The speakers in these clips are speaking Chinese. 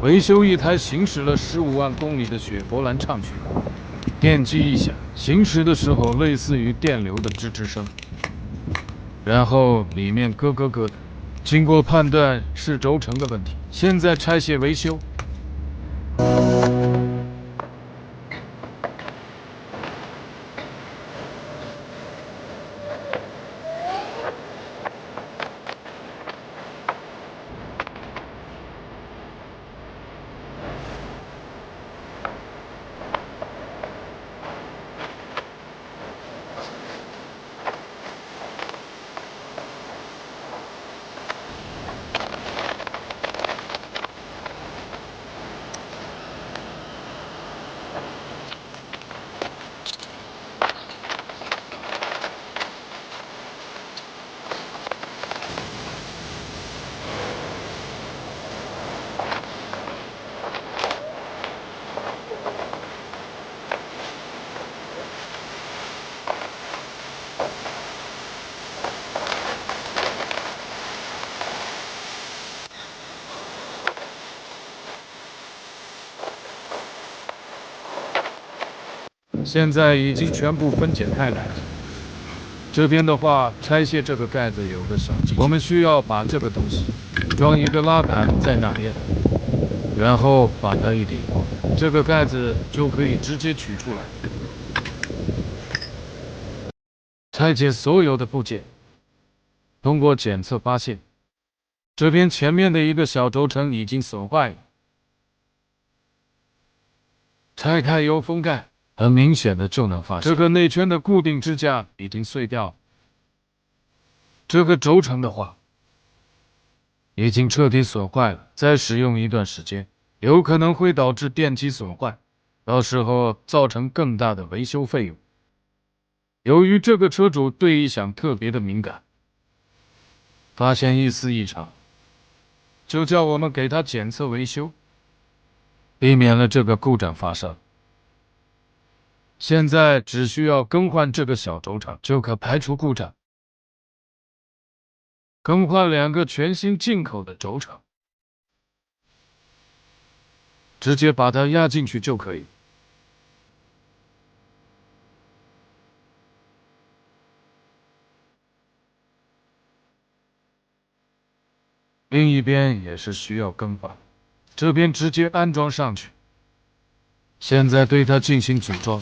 维修一台行驶了15万公里的雪佛兰畅雪，电机一响，行驶的时候类似于电流的吱吱声，然后里面咯咯咯的。经过判断是轴承的问题，现在拆卸维修。现在已经全部分解开来了。这边的话，拆卸这个盖子有个小技巧，我们需要把这个东西装一个拉杆在那边，然后把它一顶，这个盖子就可以直接取出来。拆解所有的部件，通过检测发现，这边前面的一个小轴承已经损坏了。拆开油封盖，很明显的就能发现，这个内圈的固定支架已经碎掉了。这个轴承的话，已经彻底损坏了，再使用一段时间，有可能会导致电机损坏，到时候造成更大的维修费用。由于这个车主对异响特别的敏感，发现一丝异常，就叫我们给他检测维修，避免了这个故障发生。现在只需要更换这个小轴承就可排除故障。更换2个全新进口的轴承，直接把它压进去就可以。另一边也是需要更换，这边直接安装上去。现在对它进行组装。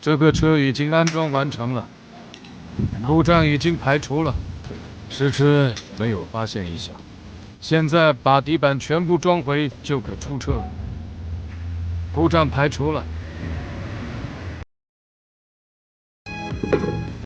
这个车已经安装完成了，故障已经排除了，试车没有发现异响。现在把底板全部装回就可出车了，故障排除了。